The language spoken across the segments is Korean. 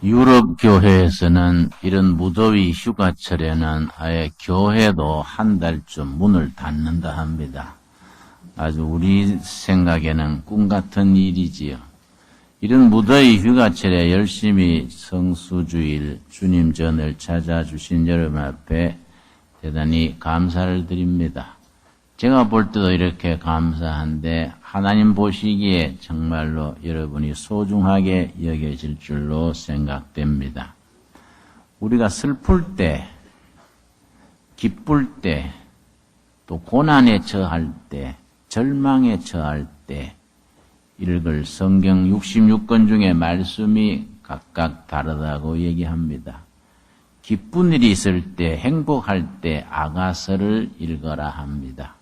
유럽 교회에서는 이런 무더위 휴가철에는 아예 교회도 한 달쯤 문을 닫는다 합니다. 아주 우리 생각에는 꿈 같은 일이지요. 이런 무더위 휴가철에 열심히 성수주일 주님 전을 찾아주신 여러분 앞에 대단히 감사를 드립니다. 제가 볼 때도 이렇게 감사한데 하나님 보시기에 정말로 여러분이 소중하게 여겨질 줄로 생각됩니다. 우리가 슬플 때, 기쁠 때, 또 고난에 처할 때, 절망에 처할 때 읽을 성경 66권 중에 말씀이 각각 다르다고 얘기합니다. 기쁜 일이 있을 때, 행복할 때 아가서를 읽어라 합니다.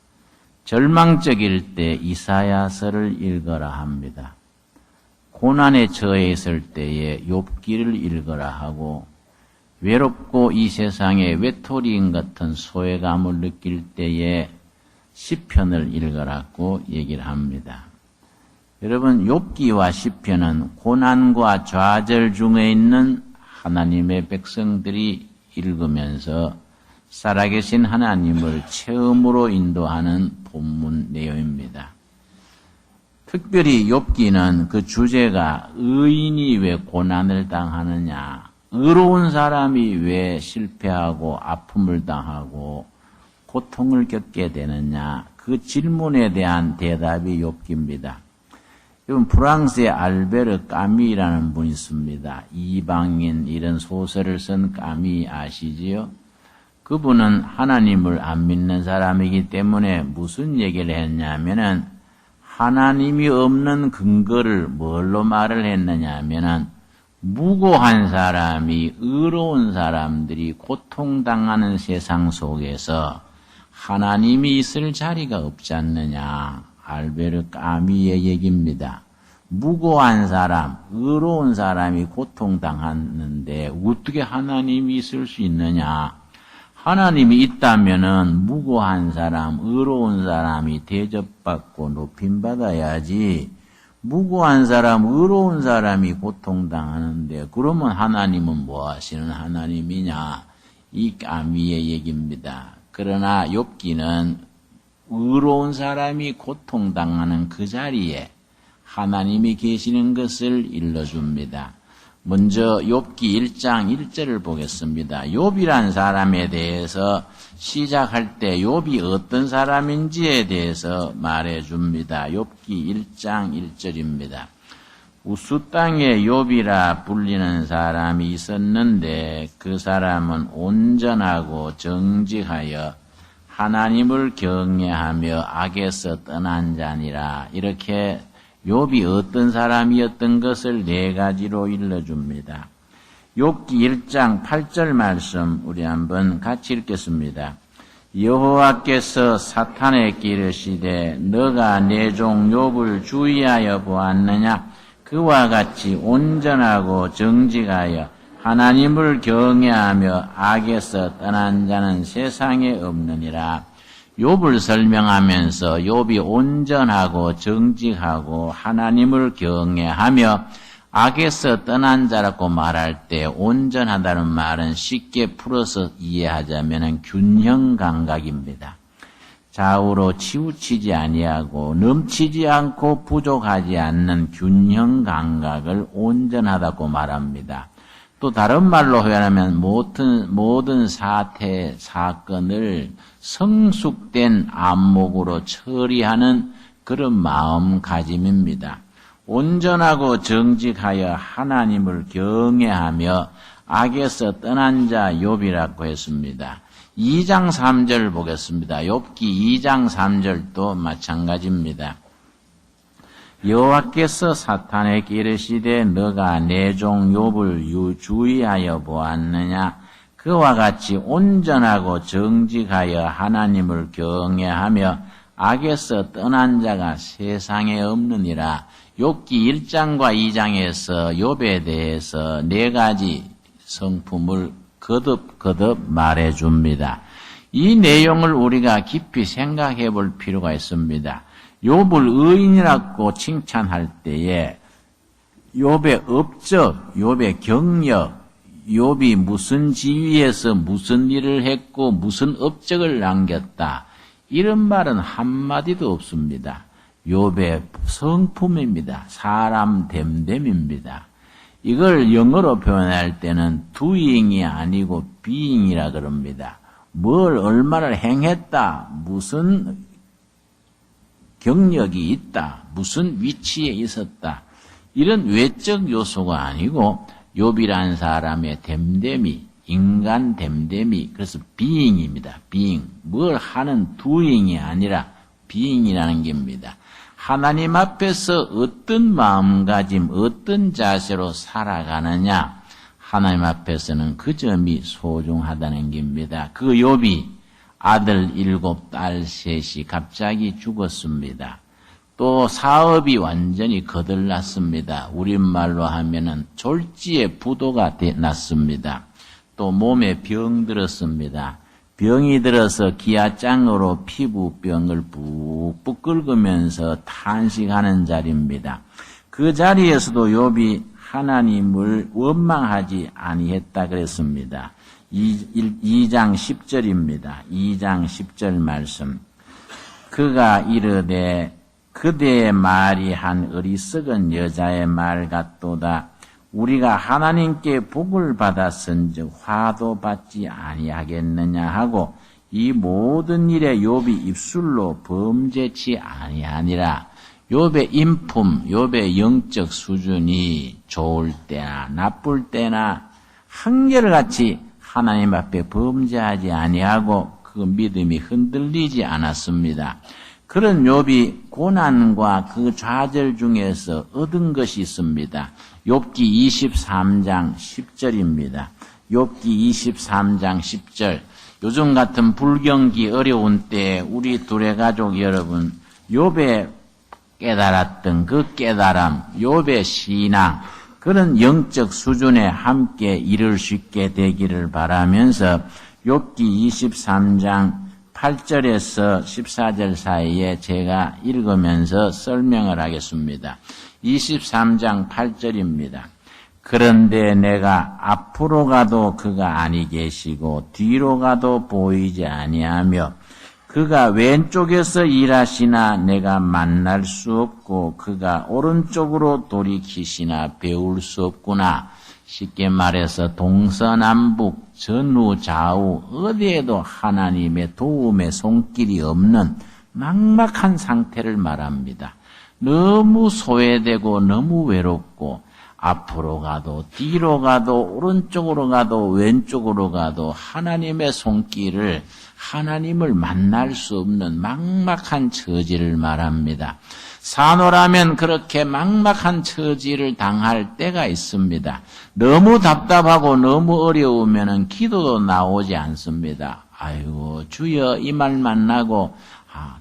절망적일 때 이사야서를 읽어라 합니다. 고난에 처해 있을 때에 욥기를 읽어라 하고, 외롭고 이 세상에 외톨이인 같은 소외감을 느낄 때에 시편을 읽으라고 얘기를 합니다. 여러분, 욥기와 시편은 고난과 좌절 중에 있는 하나님의 백성들이 읽으면서 살아계신 하나님을 체험으로 인도하는 본문 내용입니다. 특별히 욥기는 그 주제가 의인이 왜 고난을 당하느냐, 의로운 사람이 왜 실패하고 아픔을 당하고 고통을 겪게 되느냐, 그 질문에 대한 대답이 욥기입니다. 여러분, 프랑스의 알베르 까미라는 분이 있습니다. 이방인 이런 소설을 쓴 까미 아시지요? 그분은 하나님을 안 믿는 사람이기 때문에 무슨 얘기를 했냐면은 하나님이 없는 근거를 뭘로 말을 했느냐면은 무고한 사람이 의로운 사람들이 고통당하는 세상 속에서 하나님이 있을 자리가 없지 않느냐. 알베르 까미의 얘기입니다. 무고한 사람, 의로운 사람이 고통당하는데 어떻게 하나님이 있을 수 있느냐. 하나님이 있다면은 무고한 사람, 의로운 사람이 대접받고 높임받아야지. 무고한 사람, 의로운 사람이 고통당하는데 그러면 하나님은 뭐 하시는 하나님이냐? 이 까미의 얘기입니다. 그러나 욥기는 의로운 사람이 고통당하는 그 자리에 하나님이 계시는 것을 일러줍니다. 먼저 욥기 1장 1절을 보겠습니다. 욥이란 사람에 대해서 시작할 때 욥이 어떤 사람인지에 대해서 말해줍니다. 욥기 1장 1절입니다. 우스 땅에 욥이라 불리는 사람이 있었는데 그 사람은 온전하고 정직하여 하나님을 경외하며 악에서 떠난 자니라. 이렇게 욥이 어떤 사람이었던 것을 네 가지로 일러줍니다. 욥기 1장 8절 말씀 우리 한번 같이 읽겠습니다. 여호와께서 사탄에게 이르시되 너가 내 종 욥을 주의하여 보았느냐? 그와 같이 온전하고 정직하여 하나님을 경외하며 악에서 떠난 자는 세상에 없느니라. 욥을 설명하면서 욥이 온전하고 정직하고 하나님을 경외하며 악에서 떠난 자라고 말할 때 온전하다는 말은 쉽게 풀어서 이해하자면 균형 감각입니다. 좌우로 치우치지 아니하고 넘치지 않고 부족하지 않는 균형 감각을 온전하다고 말합니다. 또 다른 말로 표현하면 모든 사태, 사건을 성숙된 안목으로 처리하는 그런 마음가짐입니다. 온전하고 정직하여 하나님을 경외하며 악에서 떠난 자 욥이라고 했습니다. 2장 3절 보겠습니다. 욥기 2장 3절도 마찬가지입니다. 여호와께서 사탄에게 이르시되 너가 내 종 욥을 주의하여 보았느냐? 그와 같이 온전하고 정직하여 하나님을 경외하며 악에서 떠난 자가 세상에 없느니라. 욥기 1장과 2장에서 욥에 대해서 네 가지 성품을 거듭 말해줍니다. 이 내용을 우리가 깊이 생각해 볼 필요가 있습니다. 욥을 의인이라고 칭찬할 때에 욥의 업적, 욥의 경력, 욥이 무슨 지위에서 무슨 일을 했고 무슨 업적을 남겼다. 이런 말은 한마디도 없습니다. 욥의 성품입니다. 사람 됨됨입니다. 이걸 영어로 표현할 때는 doing이 아니고 being이라 그럽니다. 뭘 얼마나 행했다, 무슨 경력이 있다, 무슨 위치에 있었다. 이런 외적 요소가 아니고 욥이라는 사람의 됨됨이, 인간 됨됨이, 그래서 being입니다. being. 뭘 하는 doing이 아니라 being이라는 겁니다. 하나님 앞에서 어떤 마음가짐, 어떤 자세로 살아가느냐, 하나님 앞에서는 그 점이 소중하다는 겁니다. 그 욥이 아들 7, 딸 3이 갑자기 죽었습니다. 또 사업이 완전히 거들났습니다. 우리말로 하면은 졸지에 부도가 났습니다. 또 몸에 병 들었습니다. 병이 들어서 기아장으로 피부병을 푹푹 긁으면서 탄식하는 자리입니다. 그 자리에서도 욥이 하나님을 원망하지 아니했다 그랬습니다. 2장 10절입니다. 2장 10절 말씀. 그가 이르되 그대의 말이 한 어리석은 여자의 말 같도다. 우리가 하나님께 복을 받았은즉 화도 받지 아니하겠느냐 하고 이 모든 일에 욥이 입술로 범죄치 아니하니라. 욥의 인품, 욥의 영적 수준이 좋을 때나 나쁠 때나 한결같이 하나님 앞에 범죄하지 아니하고 그 믿음이 흔들리지 않았습니다. 그런 욥이 고난과 그 좌절 중에서 얻은 것이 있습니다. 욥기 23장 10절입니다. 욥기 23장 10절. 요즘 같은 불경기 어려운 때에 우리 둘의 가족 여러분, 욥의 깨달았던 그 깨달음, 욥의 신앙, 그런 영적 수준에 함께 이룰 수 있게 되기를 바라면서 욥기 23장 8절에서 14절 사이에 제가 읽으면서 설명을 하겠습니다. 23장 8절입니다. 그런데 내가 앞으로 가도 그가 아니 계시고 뒤로 가도 보이지 아니하며 그가 왼쪽에서 일하시나 내가 만날 수 없고 그가 오른쪽으로 돌이키시나 배울 수 없구나. 쉽게 말해서 동서남북 전후 좌우 어디에도 하나님의 도움의 손길이 없는 막막한 상태를 말합니다. 너무 소외되고 너무 외롭고 앞으로 가도 뒤로 가도 오른쪽으로 가도 왼쪽으로 가도 하나님의 손길을 하나님을 만날 수 없는 막막한 처지를 말합니다. 산호라면 그렇게 막막한 처지를 당할 때가 있습니다. 너무 답답하고 너무 어려우면 기도도 나오지 않습니다. 아이고 주여 이 말 만나고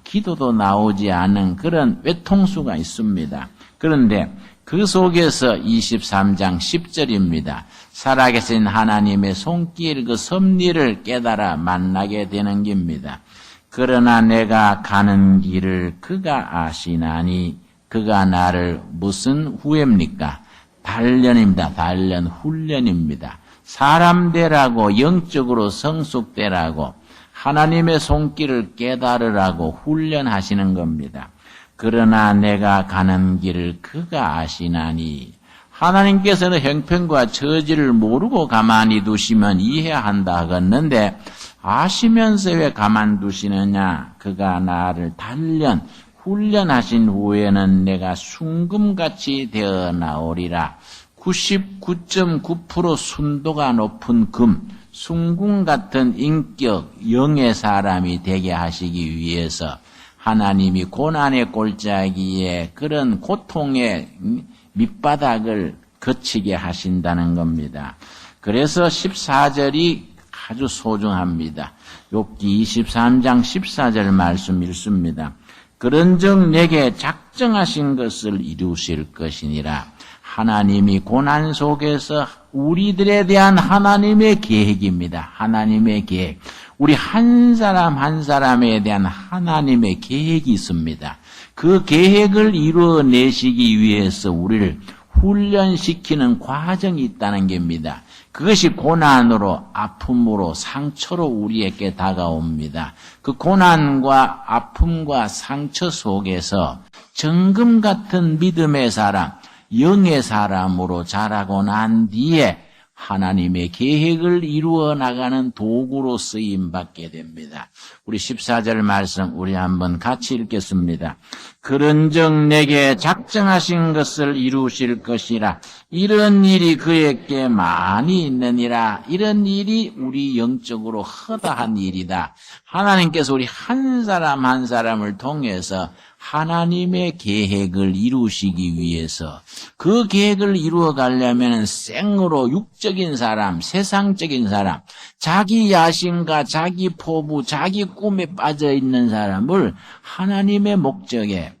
기도도 나오지 않은 그런 외통수가 있습니다. 그런데 그 속에서 23장 10절입니다. 살아계신 하나님의 손길 그 섭리를 깨달아 만나게 되는 겁니다. 그러나 내가 가는 길을 그가 아시나니 그가 나를 무슨 후회입니까? 단련입니다. 단련, 훈련입니다. 사람 되라고 영적으로 성숙되라고 하나님의 손길을 깨달으라고 훈련하시는 겁니다. 그러나 내가 가는 길을 그가 아시나니 하나님께서는 형편과 처지를 모르고 가만히 두시면 이해한다 하겠는데 아시면서 왜 가만두시느냐? 그가 나를 단련, 훈련하신 후에는 내가 순금같이 되어 나오리라. 99.9% 순도가 높은 금, 순금 같은 인격, 영의 사람이 되게 하시기 위해서 하나님이 고난의 골짜기에 그런 고통의 밑바닥을 거치게 하신다는 겁니다. 그래서 14절이 아주 소중합니다. 욥기 23장 14절 말씀 읽습니다. 그런즉 내게 작정하신 것을 이루실 것이니라. 하나님이 고난 속에서 우리들에 대한 하나님의 계획입니다. 하나님의 계획. 우리 한 사람 한 사람에 대한 하나님의 계획이 있습니다. 그 계획을 이루어내시기 위해서 우리를 훈련시키는 과정이 있다는 겁니다. 그것이 고난으로, 아픔으로, 상처로 우리에게 다가옵니다. 그 고난과 아픔과 상처 속에서 정금 같은 믿음의 사람, 영의 사람으로 자라고 난 뒤에 하나님의 계획을 이루어 나가는 도구로 쓰임받게 됩니다. 우리 14절 말씀 우리 한번 같이 읽겠습니다. 그런즉 내게 작정하신 것을 이루실 것이라. 이런 일이 그에게 많이 있느니라. 이런 일이 우리 영적으로 허다한 일이다. 하나님께서 우리 한 사람 한 사람을 통해서 하나님의 계획을 이루시기 위해서 그 계획을 이루어 가려면 생으로 육적인 사람, 세상적인 사람, 자기 야심과 자기 포부, 자기 꿈에 빠져 있는 사람을 하나님의 목적에,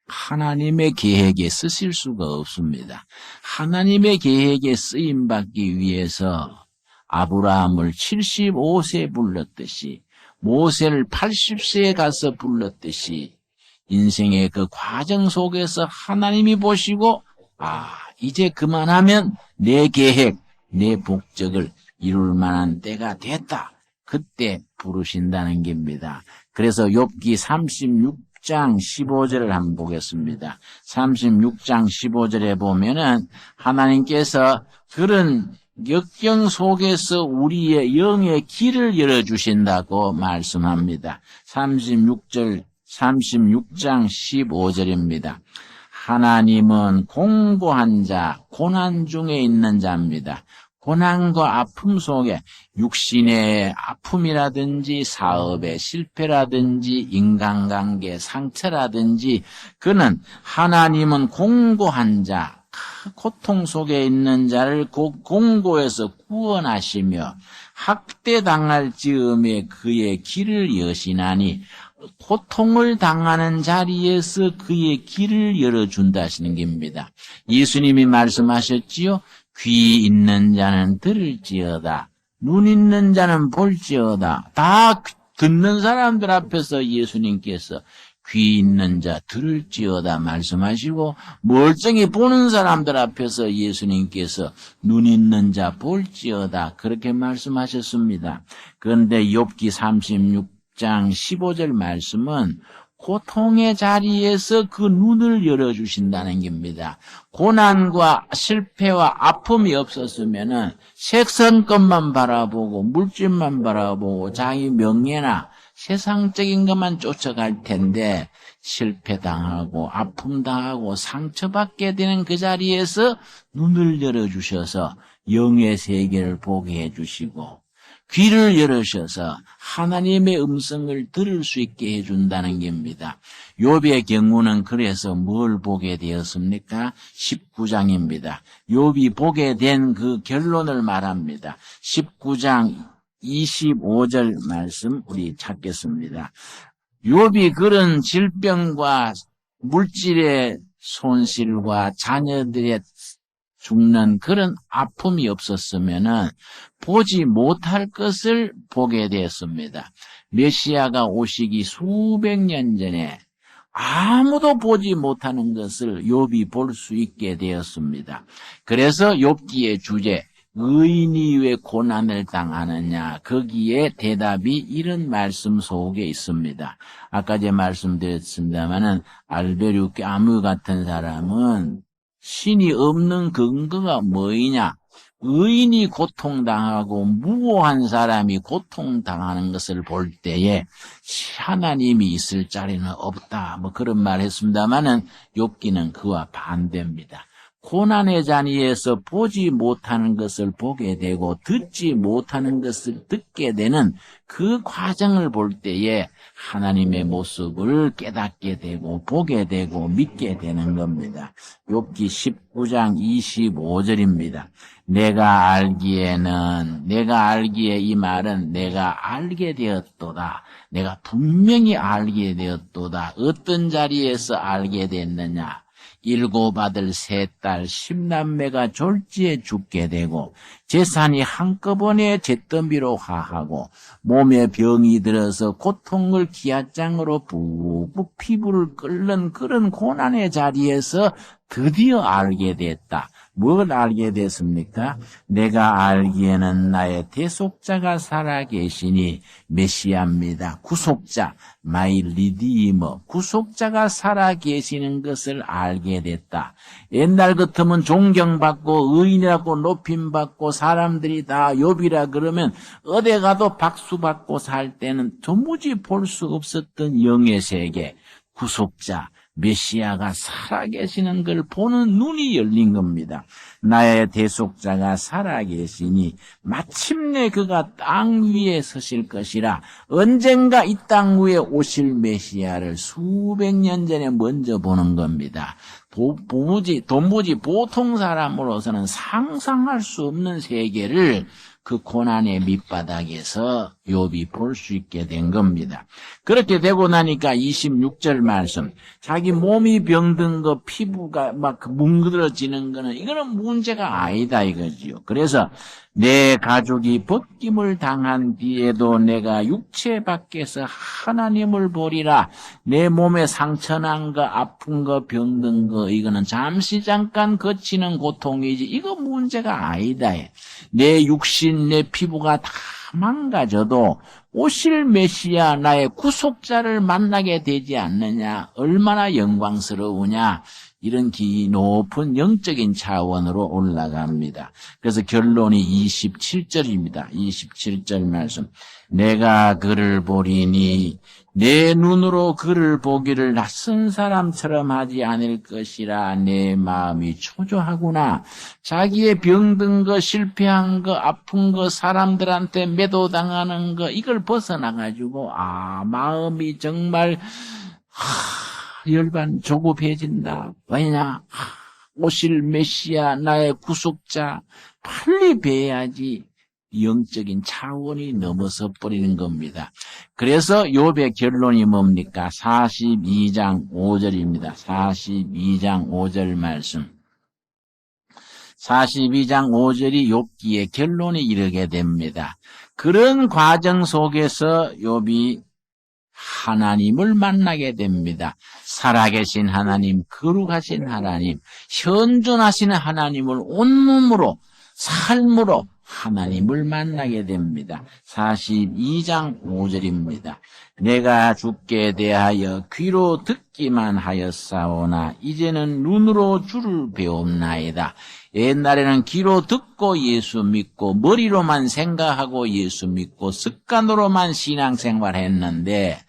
하나님의 계획에 쓰실 수가 없습니다. 하나님의 계획에 쓰임받기 위해서 아브라함을 75세 불렀듯이, 모세를 80세에 가서 불렀듯이 인생의 그 과정 속에서 하나님이 보시고 이제 그만하면 내 계획, 내 목적을 이룰 만한 때가 됐다. 그때 부르신다는 겁니다. 그래서 욥기 36장 15절을 한번 보겠습니다. 36장 15절에 보면은 하나님께서 그런 역경 속에서 우리의 영의 길을 열어주신다고 말씀합니다. 36장 15절입니다. 하나님은 공고한 자, 고난 중에 있는 자입니다. 고난과 아픔 속에 육신의 아픔이라든지 사업의 실패라든지 인간관계 상처라든지 그는 하나님은 공고한 자, 고통 속에 있는 자를 공고에서 구원하시며 학대당할 즈음에 그의 길을 여시나니 고통을 당하는 자리에서 그의 길을 열어준다 하시는 겁니다. 예수님이 말씀하셨지요. 귀 있는 자는 들을지어다. 눈 있는 자는 볼지어다. 다 듣는 사람들 앞에서 예수님께서 귀 있는 자 들을지어다 말씀하시고 멀쩡히 보는 사람들 앞에서 예수님께서 눈 있는 자 볼지어다 그렇게 말씀하셨습니다. 그런데 욥기 36장 15절 말씀은 고통의 자리에서 그 눈을 열어주신다는 겁니다. 고난과 실패와 아픔이 없었으면은 세상 것만 바라보고 물질만 바라보고 자기 명예나 세상적인 것만 쫓아갈 텐데 실패당하고 아픔당하고 상처받게 되는 그 자리에서 눈을 열어주셔서 영의 세계를 보게 해주시고 귀를 열으셔서 하나님의 음성을 들을 수 있게 해준다는 겁니다. 욥의 경우는 그래서 뭘 보게 되었습니까? 19장입니다. 욥이 보게 된 그 결론을 말합니다. 19장 25절 말씀 우리 찾겠습니다. 욥이 그런 질병과 물질의 손실과 자녀들의 죽는 그런 아픔이 없었으면은 보지 못할 것을 보게 되었습니다. 메시아가 오시기 수백 년 전에 아무도 보지 못하는 것을 욥이 볼 수 있게 되었습니다. 그래서 욥기의 주제 의인이 왜 고난을 당하느냐 거기에 대답이 이런 말씀 속에 있습니다. 아까 제가 말씀드렸습니다마는 알베르 까무 같은 사람은 신이 없는 근거가 뭐이냐? 의인이 고통당하고 무고한 사람이 고통당하는 것을 볼 때에 하나님이 있을 자리는 없다. 뭐 그런 말 했습니다마는 욥기는 그와 반대입니다. 고난의 자리에서 보지 못하는 것을 보게 되고 듣지 못하는 것을 듣게 되는 그 과정을 볼 때에 하나님의 모습을 깨닫게 되고 보게 되고 믿게 되는 겁니다. 욥기 19장 25절입니다. 내가 알기에 이 말은 내가 알게 되었도다. 내가 분명히 알게 되었도다. 어떤 자리에서 알게 됐느냐? 일곱 아들 세 딸 10남매가 졸지에 죽게 되고 재산이 한꺼번에 잿더미로 화하고 몸에 병이 들어서 고통을 기아장으로 푹푹 피부를 끓는 그런 고난의 자리에서 드디어 알게 됐다. 뭘 알게 됐습니까? 내가 알기에는 나의 대속자가 살아계시니 메시아입니다. 구속자, 마이 리디머, 구속자가 살아계시는 것을 알게 됐다. 옛날 같으면 존경받고 의인이라고 높임받고 사람들이 다 욥이라 그러면 어디 가도 박수받고 살 때는 도무지 볼 수 없었던 영의 세계, 구속자, 메시아가 살아계시는 걸 보는 눈이 열린 겁니다. 나의 대속자가 살아계시니 마침내 그가 땅 위에 서실 것이라. 언젠가 이 땅 위에 오실 메시아를 수백 년 전에 먼저 보는 겁니다. 도무지 보통 사람으로서는 상상할 수 없는 세계를 그 고난의 밑바닥에서 욥이 볼 수 있게 된 겁니다. 그렇게 되고 나니까 26절 말씀, 자기 몸이 병든 거, 피부가 막 뭉그러지는 거는 이거는 문제가 아니다 이거지요. 그래서 내 가족이 벗김을 당한 뒤에도 내가 육체 밖에서 하나님을 보리라. 내 몸에 상처난 거, 아픈 거, 병든 거, 이거는 잠깐 거치는 고통이지 이거 문제가 아니다. 내 육신, 내 피부가 다 망가져도 오실 메시아 나의 구속자를 만나게 되지 않느냐, 얼마나 영광스러우냐, 이런 높은 영적인 차원으로 올라갑니다. 그래서 결론이 27절입니다. 27절 말씀. 내가 그를 보리니 내 눈으로 그를 보기를 낯선 사람처럼 하지 않을 것이라. 내 마음이 초조하구나. 자기의 병든 거, 실패한 거, 아픈 거, 사람들한테 매도당하는 거, 이걸 벗어나가지고 마음이 정말 열반 조급해진다. 왜냐? 오실 메시아 나의 구속자 빨리 뵈야지. 영적인 차원이 넘어서 버리는 겁니다. 그래서 욥의 결론이 뭡니까? 42장 5절입니다. 42장 5절 말씀. 42장 5절이 욥기의 결론에 이르게 됩니다. 그런 과정 속에서 욥이 하나님을 만나게 됩니다. 살아계신 하나님, 거룩하신 하나님, 현존하시는 하나님을 온몸으로, 삶으로 하나님을 만나게 됩니다. 42장 5절입니다. 내가 주께 대하여 귀로 듣기만 하였사오나 이제는 눈으로 주를 배움나이다. 옛날에는 귀로 듣고 예수 믿고 머리로만 생각하고 예수 믿고 습관으로만 신앙생활했는데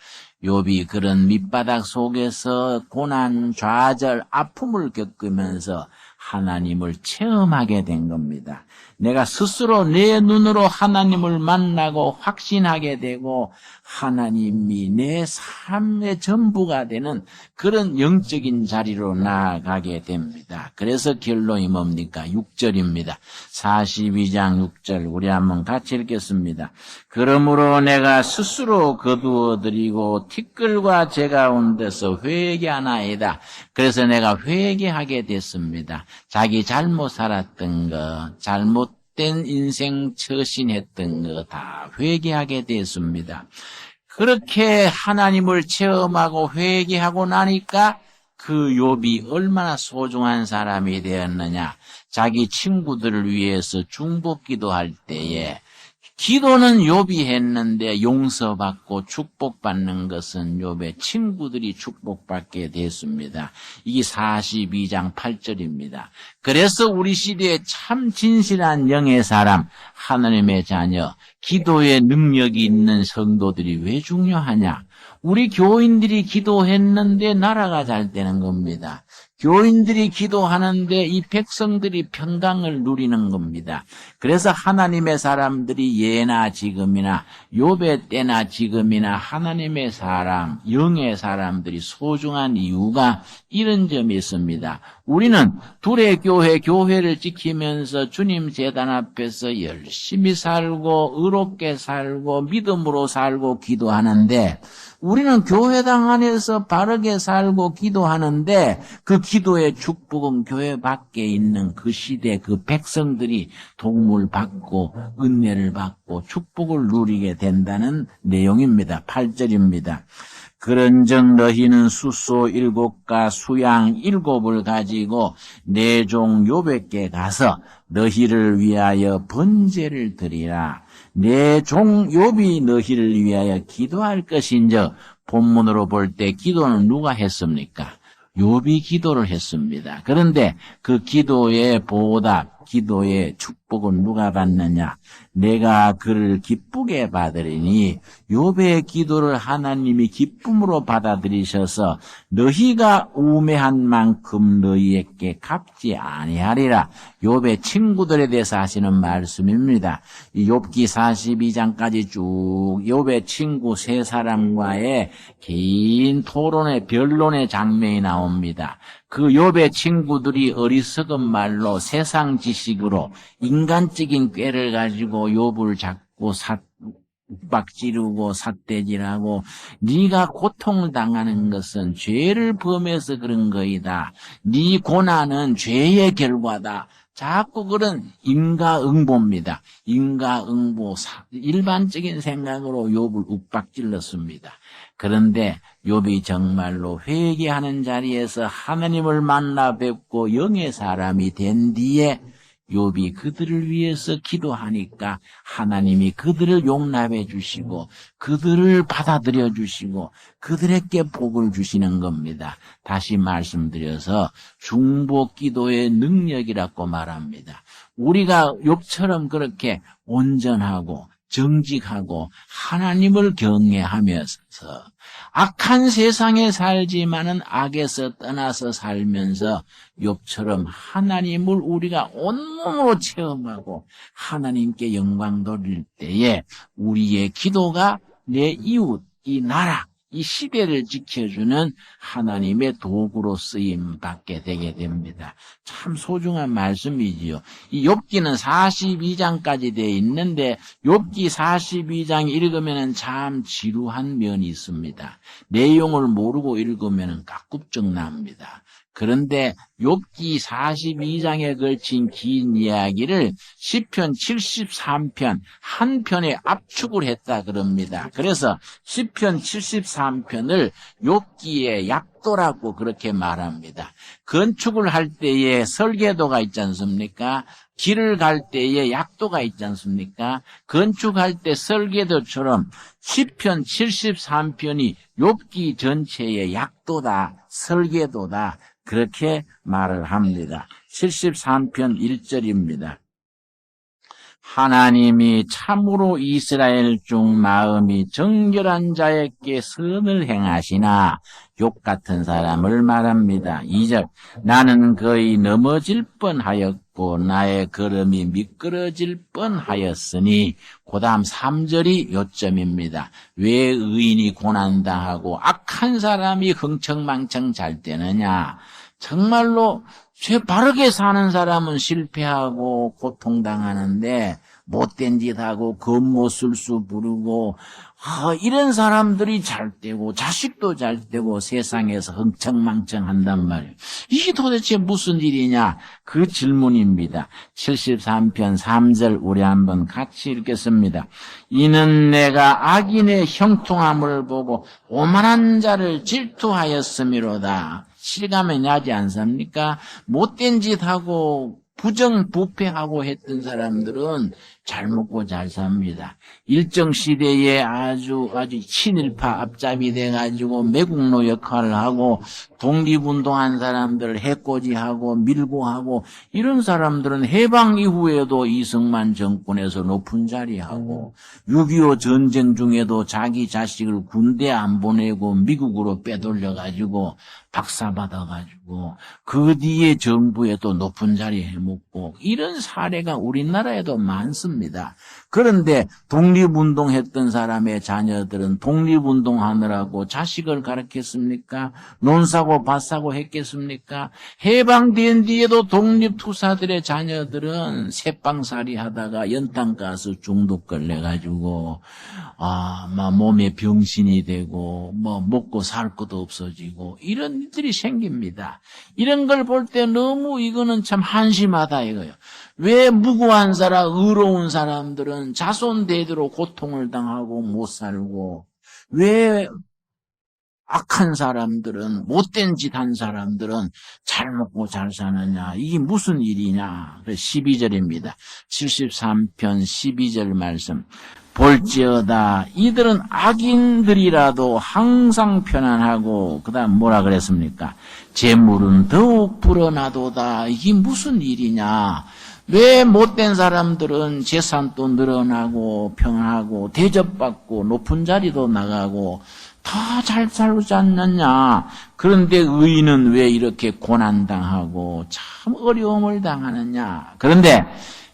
욥이 그런 밑바닥 속에서 고난, 좌절, 아픔을 겪으면서 하나님을 체험하게 된 겁니다. 내가 스스로 내 눈으로 하나님을 만나고 확신하게 되고 하나님이 내 삶의 전부가 되는 그런 영적인 자리로 나아가게 됩니다. 그래서 결론이 뭡니까? 6절입니다. 42장 6절 우리 한번 같이 읽겠습니다. 그러므로 내가 스스로 거두어드리고 티끌과 제 가운데서 회개하나이다. 그래서 내가 회개하게 됐습니다. 자기 잘못 살았던 거, 잘못된 인생 처신했던 거 다 회개하게 됐습니다. 그렇게 하나님을 체험하고 회개하고 나니까 그 욥이 얼마나 소중한 사람이 되었느냐. 자기 친구들을 위해서 중보기도할 때에 기도는 욥이 했는데 용서받고 축복받는 것은 욥의 친구들이 축복받게 됐습니다. 이게 42장 8절입니다. 그래서 우리 시대에 참 진실한 영의 사람, 하나님의 자녀, 기도의 능력이 있는 성도들이 왜 중요하냐? 우리 교인들이 기도했는데 나라가 잘 되는 겁니다. 교인들이 기도하는데 이 백성들이 평강을 누리는 겁니다. 그래서 하나님의 사람들이 예나 지금이나 욥의 때나 지금이나 하나님의 사람, 영의 사람들이 소중한 이유가 이런 점이 있습니다. 우리는 둘의 교회를 지키면서 주님 제단 앞에서 열심히 살고 의롭게 살고 믿음으로 살고 기도하는데 우리는 교회당 안에서 바르게 살고 기도하는데 그 기도의 축복은 교회 밖에 있는 그 시대 그 백성들이 도움을 받고 은혜를 받고 축복을 누리게 된다는 내용입니다. 8절입니다. 그런즉 너희는 숫소 7과 수양 7을 가지고 내 종 욥에게 가서 너희를 위하여 번제를 드리라. 내 종 욥이 너희를 위하여 기도할 것인즉 본문으로 볼 때 기도는 누가 했습니까? 욥이 기도를 했습니다. 그런데 그 기도의 보답, 기도의 축복은 누가 받느냐? 내가 그를 기쁘게 받으리니 욥의 기도를 하나님이 기쁨으로 받아들이셔서 너희가 우매한 만큼 너희에게 갚지 아니하리라. 욥의 친구들에 대해서 하시는 말씀입니다. 이 욥기 42장까지 쭉 욥의 친구 세 사람과의 긴 토론의 변론의 장면이 나옵니다. 그 욥의 친구들이 어리석은 말로 세상 지식으로 인간적인 꾀를 가지고 욥을 잡고 윽박지르고 삿대질하고 네가 고통을 당하는 것은 죄를 범해서 그런 거이다. 네 고난은 죄의 결과다. 자꾸 그런 인과응보입니다. 인과응보, 일반적인 생각으로 욥을 윽박질렀습니다. 그런데 욥이 정말로 회개하는 자리에서 하나님을 만나 뵙고 영의 사람이 된 뒤에 욥이 그들을 위해서 기도하니까 하나님이 그들을 용납해 주시고 그들을 받아들여 주시고 그들에게 복을 주시는 겁니다. 다시 말씀드려서 중보 기도의 능력이라고 말합니다. 우리가 욥처럼 그렇게 온전하고 정직하고 하나님을 경외하면서 악한 세상에 살지만은 악에서 떠나서 살면서 욥처럼 하나님을 우리가 온몸으로 체험하고 하나님께 영광 돌릴 때에 우리의 기도가 내 이웃, 이 나라, 이 시대를 지켜주는 하나님의 도구로 쓰임 받게 되게 됩니다. 참 소중한 말씀이지요. 이 욥기는 42장까지 되어 있는데 욥기 42장 읽으면 참 지루한 면이 있습니다. 내용을 모르고 읽으면 깍굽정 납니다. 그런데 욥기 42장에 걸친 긴 이야기를 시편 73편 한 편에 압축을 했다 그럽니다. 그래서 시편 73편을 욥기의 약도라고 그렇게 말합니다. 건축을 할 때에 설계도가 있지 않습니까? 길을 갈 때에 약도가 있지 않습니까? 건축할 때 설계도처럼 시편 73편이 욥기 전체의 약도다, 설계도다. 그렇게 말을 합니다. 73편 1절입니다. 하나님이 참으로 이스라엘 중 마음이 정결한 자에게 선을 행하시나 욥 같은 사람을 말합니다. 2절 나는 거의 넘어질 뻔하였고 나의 걸음이 미끄러질 뻔하였으니 그 다음 3절이 요점입니다. 왜 의인이 고난당하고 악한 사람이 흥청망청 잘 되느냐. 정말로 바르게 사는 사람은 실패하고 고통당하는데 못된 짓하고 겉모술수 부르고 이런 사람들이 잘 되고 자식도 잘 되고 세상에서 흥청망청 한단 말이에요. 이게 도대체 무슨 일이냐? 그 질문입니다. 73편 3절 우리 한번 같이 읽겠습니다. 이는 내가 악인의 형통함을 보고 오만한 자를 질투하였음이로다. 실감이 나지 않습니까? 못된 짓하고 부정부패하고 했던 사람들은 잘 먹고 잘 삽니다. 일정 시대에 아주 친일파 앞잡이 돼가지고 매국노 역할을 하고 독립운동한 사람들 해코지하고 밀고 하고 이런 사람들은 해방 이후에도 이승만 정권에서 높은 자리하고 6.25 전쟁 중에도 자기 자식을 군대 안 보내고 미국으로 빼돌려가지고 박사 받아가지고 그 뒤에 정부에도 높은 자리 해먹고 이런 사례가 우리나라에도 많습니다. 그런데 독립운동했던 사람의 자녀들은 독립운동하느라고 자식을 가르쳤습니까? 논사고 밭사고 했겠습니까? 해방된 뒤에도 독립투사들의 자녀들은 새빵살이 하다가 연탄가스 중독 걸려가지고 막 몸에 병신이 되고 뭐 먹고 살 것도 없어지고 이런 일들이 생깁니다. 이런 걸 볼 때 너무 이거는 참 한심하다 이거예요. 왜 무고한 사람, 의로운 사람들은 자손 대대로 고통을 당하고 못 살고 왜 악한 사람들은 못된 짓 한 사람들은 잘 먹고 잘 사느냐 이게 무슨 일이냐. 12절입니다. 73편 12절 말씀. 볼지어다 이들은 악인들이라도 항상 편안하고 그 다음 뭐라 그랬습니까? 재물은 더욱 불어나도다. 이게 무슨 일이냐. 왜 못된 사람들은 재산도 늘어나고 평안하고 대접받고 높은 자리도 나가고 다 잘 살지 않느냐. 그런데 의인은 왜 이렇게 고난당하고 참 어려움을 당하느냐. 그런데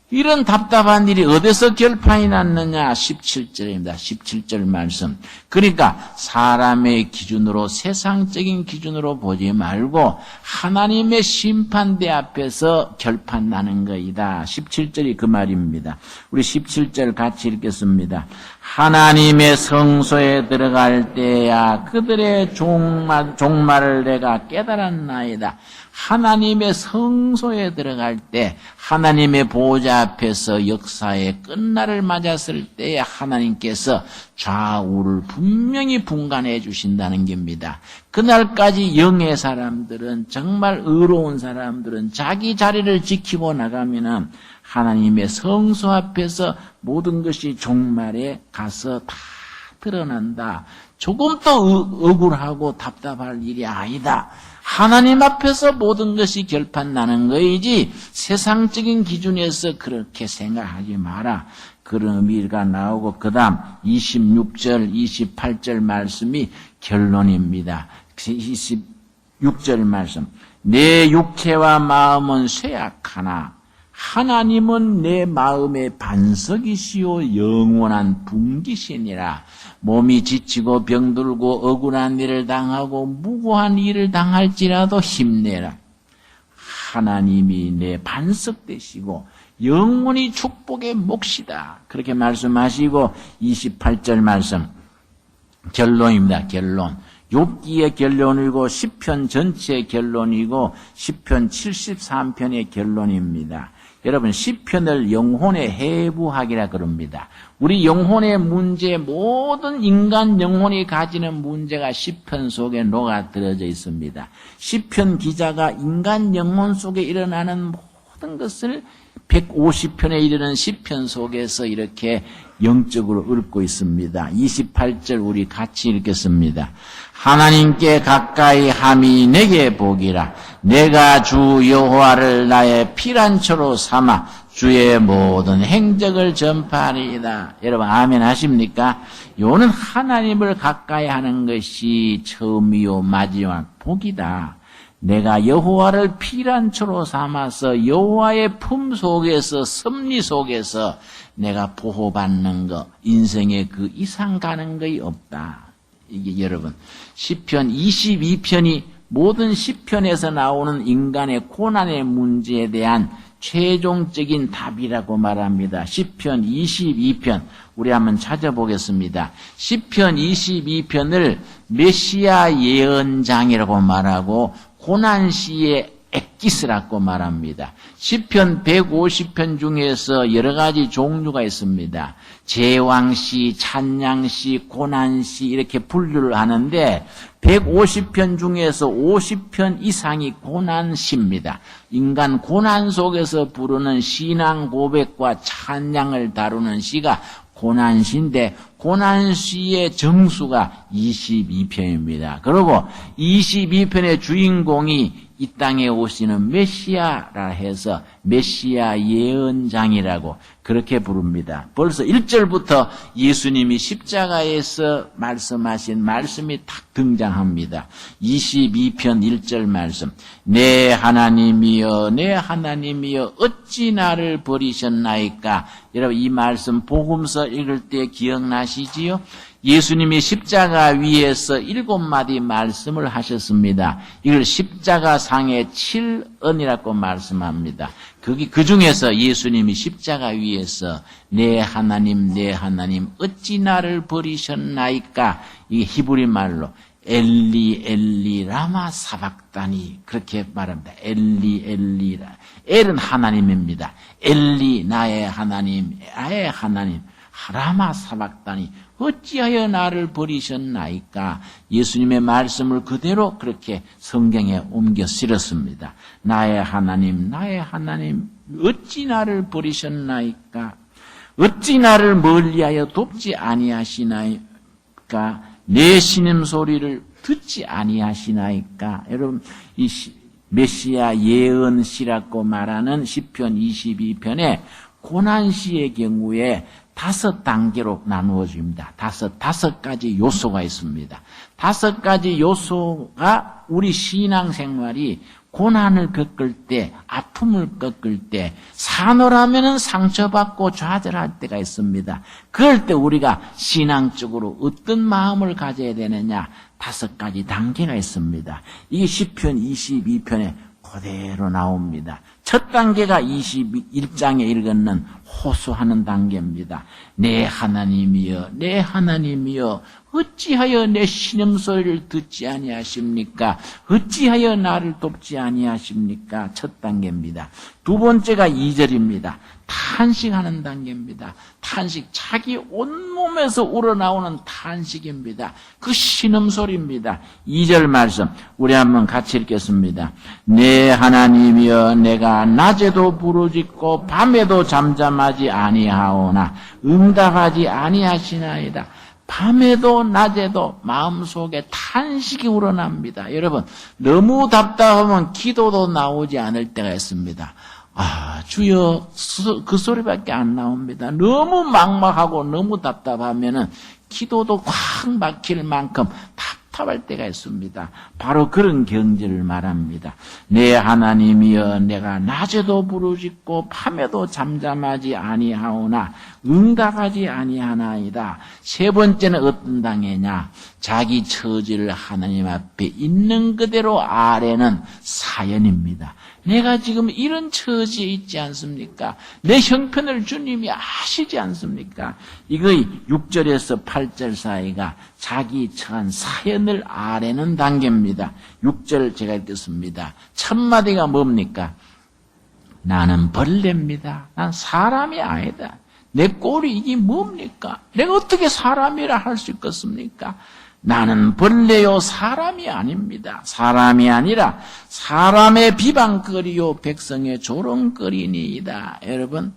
이런 답답한 일이 어디서 결판이 났느냐. 17절입니다. 17절 말씀. 그러니까 사람의 기준으로 세상적인 기준으로 보지 말고 하나님의 심판대 앞에서 결판 나는 거이다. 17절이 그 말입니다. 우리 17절 같이 읽겠습니다. 하나님의 성소에 들어갈 때야 그들의 종말을 내가 깨달았나이다. 하나님의 성소에 들어갈 때 하나님의 보좌 앞에서 역사의 끝날을 맞았을 때에 하나님께서 좌우를 분명히 분간해 주신다는 겁니다. 그날까지 영의 사람들은 정말 의로운 사람들은 자기 자리를 지키고 나가면은 하나님의 성소 앞에서 모든 것이 종말에 가서 다 드러난다. 조금 더 억울하고 답답할 일이 아니다. 하나님 앞에서 모든 것이 결판 나는 거이지 세상적인 기준에서 그렇게 생각하지 마라. 그런 의미가 나오고 그 다음 26절 28절 말씀이 결론입니다. 26절 말씀. 내 육체와 마음은 쇠약하나 하나님은 내 마음의 반석이시요 영원한 분기시니라. 몸이 지치고 병들고 억울한 일을 당하고 무고한 일을 당할지라도 힘내라. 하나님이 내 반석 되시고 영원히 축복의 몫이다. 그렇게 말씀하시고 28절 말씀 결론입니다. 결론. 욥기의 결론이고 시편 전체의 결론이고 시편 73편의 결론입니다. 여러분 시편을 영혼의 해부학이라 그럽니다. 우리 영혼의 문제, 모든 인간 영혼이 가지는 문제가 시편 속에 녹아들어져 있습니다. 시편 기자가 인간 영혼 속에 일어나는 모든 것을 150편에 이르는 시편 속에서 이렇게 영적으로 읊고 있습니다. 28절 우리 같이 읽겠습니다. 하나님께 가까이 함이 내게 복이라. 내가 주 여호와를 나의 피란초로 삼아 주의 모든 행적을 전파하리이다. 여러분 아멘 하십니까? 요는 하나님을 가까이 하는 것이 처음이요 마지막 복이다. 내가 여호와를 피란초로 삼아서 여호와의 품 속에서 섭리 속에서 내가 보호받는 것, 인생에 그 이상 가는 것이 없다. 이게 여러분 시편 22편이 모든 시편에서 나오는 인간의 고난의 문제에 대한 최종적인 답이라고 말합니다. 시편 22편 우리 한번 찾아보겠습니다. 시편 22편을 메시아 예언장이라고 말하고 고난시의 엑기스라고 말합니다. 시편 150편 중에서 여러 가지 종류가 있습니다. 제왕시, 찬양시, 고난시 이렇게 분류를 하는데 150편 중에서 50편 이상이 고난시입니다. 인간 고난 속에서 부르는 신앙 고백과 찬양을 다루는 시가 고난시인데 고난시의 정수가 22편입니다. 그리고 22편의 주인공이 이 땅에 오시는 메시아라 해서 메시아 예언장이라고 그렇게 부릅니다. 벌써 1절부터 예수님이 십자가에서 말씀하신 말씀이 딱 등장합니다. 22편 1절 말씀. 내 하나님이여 내 하나님이여 어찌 나를 버리셨나이까. 여러분 이 말씀 복음서 읽을 때 기억나시지요? 예수님이 십자가 위에서 7마디 말씀을 하셨습니다. 이걸 십자가상의 7언이라고 말씀합니다. 그 중에서 예수님이 십자가 위에서 내 하나님 어찌 나를 버리셨나이까. 이 히브리 말로 엘리 엘리 라마 사박다니 그렇게 말합니다. 엘리 엘리라. 엘은 하나님입니다. 엘리 나의 하나님 라마 사박다니 어찌하여 나를 버리셨나이까. 예수님의 말씀을 그대로 그렇게 성경에 옮겨 실었습니다. 나의 하나님 어찌 나를 버리셨나이까. 어찌 나를 멀리하여 돕지 아니하시나이까. 내 신음소리를 듣지 아니하시나이까. 여러분 이 메시아 예언시라고 말하는 시편 22편에 고난시의 경우에 5단계로 나누어집니다. 다섯 가지 요소가 있습니다. 5가지 요소가 우리 신앙생활이 고난을 겪을 때, 아픔을 겪을 때, 사노라면은 상처받고 좌절할 때가 있습니다. 그럴 때 우리가 신앙적으로 어떤 마음을 가져야 되느냐? 5가지 단계가 있습니다. 이게 시편 22편에 그대로 나옵니다. 첫 단계가 21장에 읽었는 호소하는 단계입니다. 내 하나님이여 어찌하여 내 신음소리를 듣지 아니하십니까? 어찌하여 나를 돕지 아니하십니까? 첫 단계입니다. 두 번째가 2절입니다. 탄식하는 단계입니다. 탄식, 자기 온몸에서 우러나오는 탄식입니다. 그 신음소리입니다. 2절 말씀 우리 한번 같이 읽겠습니다. 내 하나님이여 내가 낮에도 부르짖고 밤에도 잠잠하지 아니하오나 응답하지 아니하시나이다. 밤에도 낮에도 마음속에 탄식이 우러납니다. 여러분 너무 답답하면 기도도 나오지 않을 때가 있습니다. 주여 그 소리밖에 안 나옵니다. 너무 막막하고 너무 답답하면은 기도도 꽉 막힐 만큼 답답할 때가 있습니다. 바로 그런 경지를 말합니다. 내 하나님이여 내가 낮에도 부르짖고 밤에도 잠잠하지 아니하오나 응답하지 아니하나이다. 세 번째는 어떤 단계냐? 자기 처지를 하나님 앞에 있는 그대로 아뢰는 사연입니다. 내가 지금 이런 처지에 있지 않습니까? 내 형편을 주님이 아시지 않습니까? 이거 6절에서 8절 사이가 자기 처한 사연을 아뢰는 단계입니다. 6절 제가 읽겠습니다. 첫 마디가 뭡니까? 나는 벌레입니다. 난 사람이 아니다. 내 꼴이 이게 뭡니까? 내가 어떻게 사람이라 할 수 있겠습니까? 나는 벌레요 사람이 아닙니다. 사람이 아니라 사람의 비방거리요 백성의 조롱거리니이다. 여러분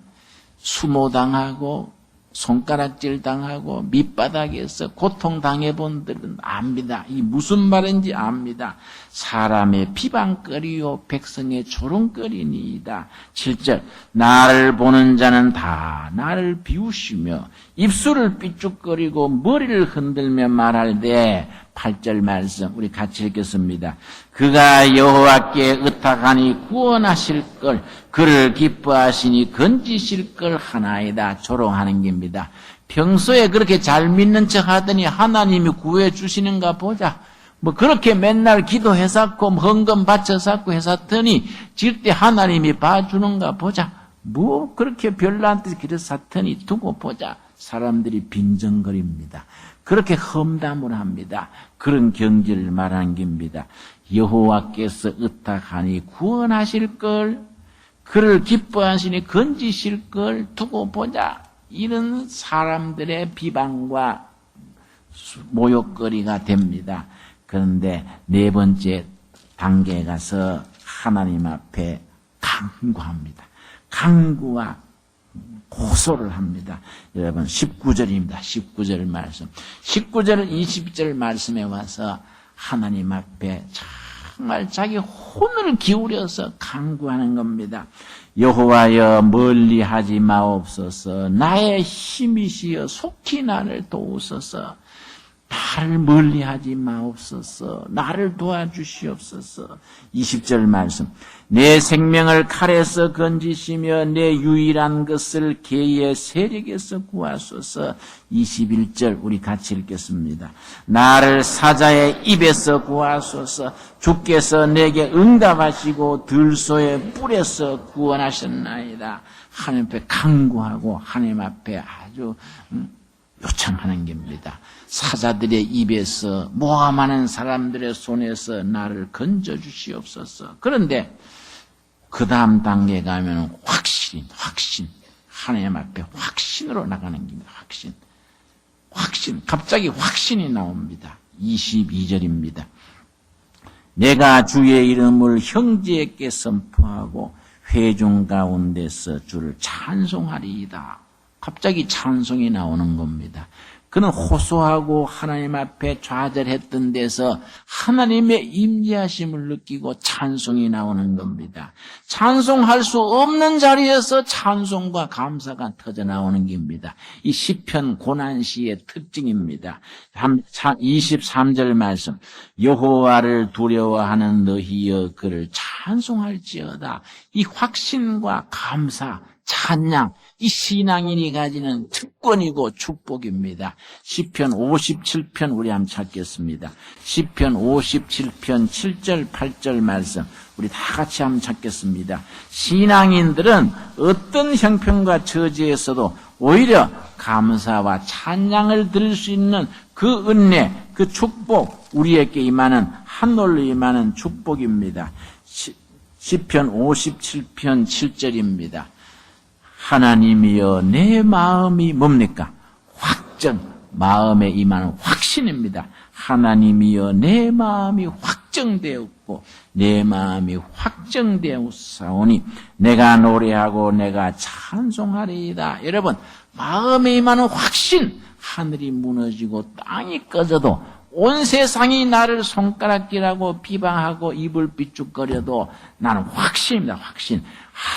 수모당하고 손가락질 당하고 밑바닥에서 고통당해본 분들은 압니다. 이 무슨 말인지 압니다. 사람의 비방거리요 백성의 조롱거리니이다. 7절 나를 보는 자는 다 나를 비웃으며 입술을 삐죽거리고 머리를 흔들며 말할때 8절 말씀 우리 같이 읽겠습니다. 그가 여호와께 의탁하니 구원하실 걸 그를 기뻐하시니 건지실 걸 하나이다. 조롱하는 겁니다. 평소에 그렇게 잘 믿는 척 하더니 하나님이 구해 주시는가 보자. 뭐 그렇게 맨날 기도해서고 헌금 바쳐서고 해서더니 질 때 하나님이 봐주는가 보자. 뭐 그렇게 별난 듯 기도사더니 두고 보자. 사람들이 빈정거립니다. 그렇게 험담을 합니다. 그런 경지를 말하는 겁니다. 여호와께서 의탁하니 구원하실 걸 그를 기뻐하시니 건지실 걸 두고 보자. 이런 사람들의 비방과 모욕거리가 됩니다. 그런데 네 번째 단계에 가서 하나님 앞에 간구합니다. 간구와 호소를 합니다. 여러분 19절입니다. 19절 말씀. 19절 20절 말씀에 와서 하나님 앞에 정말 자기 혼을 기울여서 간구하는 겁니다. 여호와여 멀리하지 마옵소서. 나의 힘이시여 속히 나를 도우소서. 나를 멀리하지 마옵소서. 나를 도와주시옵소서. 20절 말씀. 내 생명을 칼에서 건지시며 내 유일한 것을 개의 세력에서 구하소서. 21절 우리 같이 읽겠습니다. 나를 사자의 입에서 구하소서. 주께서 내게 응답하시고 들소의 뿔에서 구원하셨나이다. 하나님 앞에 간구하고 하나님 앞에 아주 요청하는 겁니다. 사자들의 입에서 모함하는 사람들의 손에서 나를 건져주시옵소서. 그런데 그 다음 단계에 가면 확신 하나님 앞에 확신으로 나가는 겁니다. 확신 갑자기 확신이 나옵니다. 22절입니다. 내가 주의 이름을 형제에게 선포하고 회중 가운데서 주를 찬송하리이다. 갑자기 찬송이 나오는 겁니다. 그는 호소하고 하나님 앞에 좌절했던 데서 하나님의 임재하심을 느끼고 찬송이 나오는 겁니다. 찬송할 수 없는 자리에서 찬송과 감사가 터져나오는 겁니다. 이 시편 고난시의 특징입니다. 23절 말씀. 여호와를 두려워하는 너희여 그를 찬송할지어다. 이 확신과 감사, 찬양, 이 신앙인이 가지는 특권이고 축복입니다. 시편 57편 우리 한번 찾겠습니다. 시편 57편 7절 8절 말씀 우리 다 같이 한번 찾겠습니다. 신앙인들은 어떤 형편과 처지에서도 오히려 감사와 찬양을 드릴 수 있는 그 은혜, 그 축복, 우리에게 임하는 한올로 임하는 축복입니다. 시편 57편 7절입니다. 하나님이여 내 마음이 뭡니까? 마음에 임하는 확신입니다. 하나님이여 내 마음이 확정되었고 내 마음이 확정되었사오니 내가 노래하고 내가 찬송하리이다. 여러분 마음에 임하는 확신, 하늘이 무너지고 땅이 꺼져도 온 세상이 나를 손가락질하고 비방하고 입을 삐죽거려도 나는 확신입니다. 확신.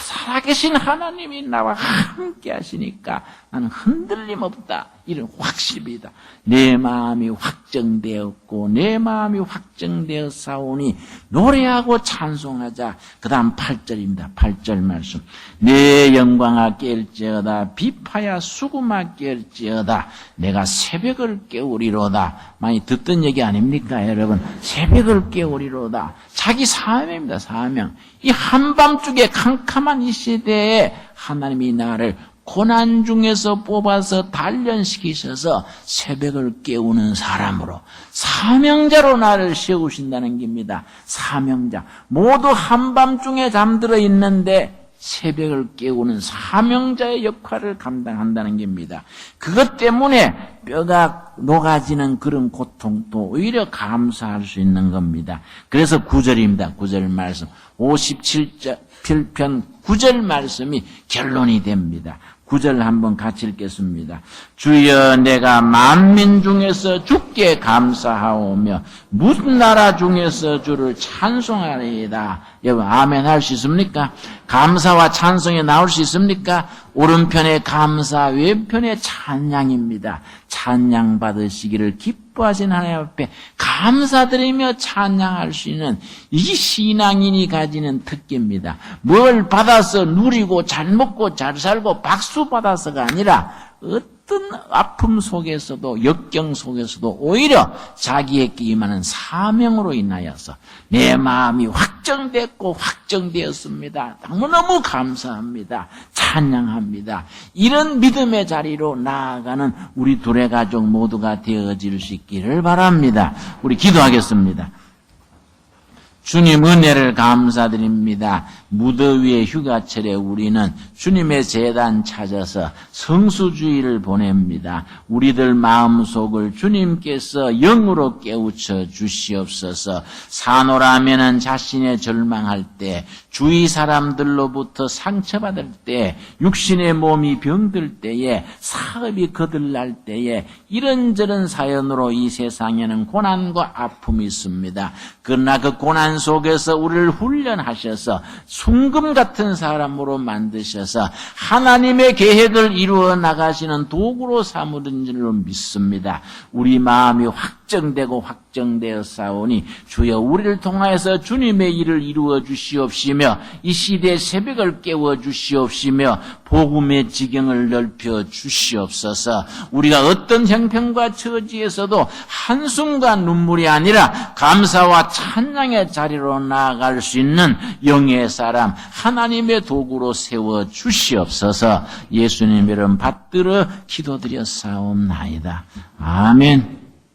살아계신 하나님이 나와 함께 하시니까 나는 흔들림 없다. 이런 확신입니다. 내 마음이 확정되었고 내 마음이 확정되었사오니 노래하고 찬송하자. 그 다음 8절입니다. 8절 말씀. 내 영광아 깰지어다. 비파야 수금아 깰지어다. 내가 새벽을 깨우리로다. 많이 듣던 얘기 아닙니까 여러분? 새벽을 깨우리로다. 자기 사명입니다. 사명. 이 한밤중에 캄캄한 이 시대에 하나님이 나를 고난 중에서 뽑아서 단련시키셔서 새벽을 깨우는 사람으로 사명자로 나를 세우신다는 겁니다. 사명자. 모두 한밤중에 잠들어 있는데 새벽을 깨우는 사명자의 역할을 감당한다는 겁니다. 그것 때문에 뼈가 녹아지는 그런 고통도 오히려 감사할 수 있는 겁니다. 그래서 9절입니다. 9절 말씀. 57편 9절 말씀이 결론이 됩니다. 9절 한번 같이 읽겠습니다. 주여 내가 만민 중에서 주께 감사하오며 무슨 나라 중에서 주를 찬송하리이다. 여러분 아멘 할 수 있습니까? 감사와 찬송이 나올 수 있습니까? 오른편에 감사, 왼편에 찬양입니다. 찬양 받으시기를 기뻐하신 하나님 앞에 감사드리며 찬양할 수 있는 이 신앙인이 가지는 특기입니다. 뭘 받아서 누리고 잘 먹고 잘 살고 박수 받아서가 아니라 어떤 아픔 속에서도 역경 속에서도 오히려 자기에게 임하는 사명으로 인하여서 내 마음이 확정됐고 확정되었습니다. 너무너무 감사합니다. 찬양합니다. 이런 믿음의 자리로 나아가는 우리 둘의 가족 모두가 되어질 수 있기를 바랍니다. 우리 기도하겠습니다. 주님 은혜를 감사드립니다. 무더위의 휴가철에 우리는 주님의 제단 찾아서 성수주의를 보냅니다. 우리들 마음속을 주님께서 영으로 깨우쳐 주시옵소서. 사노라면은 자신의 절망할 때 주위 사람들로부터 상처받을 때, 육신의 몸이 병들 때에, 사업이 거들날 때에 이런저런 사연으로 이 세상에는 고난과 아픔이 있습니다. 그러나 그 고난 속에서 우리를 훈련하셔서 순금 같은 사람으로 만드셔서 하나님의 계획을 이루어 나가시는 도구로 삼으는 줄로 믿습니다. 우리 마음이 확정되고 확정되어 싸우니 주여 우리를 통하여서 주님의 일을 이루어 주시옵시며 이 시대의 새벽을 깨워 주시옵시며 복음의 지경을 넓혀 주시옵소서. 우리가 어떤 형편과 처지에서도 한숨과 눈물이 아니라 감사와 찬양의 자리로 나아갈 수 있는 영의 사람, 하나님의 도구로 세워 주시옵소서. 예수님 이름 받들어 기도드려 사옵나이다. 아멘.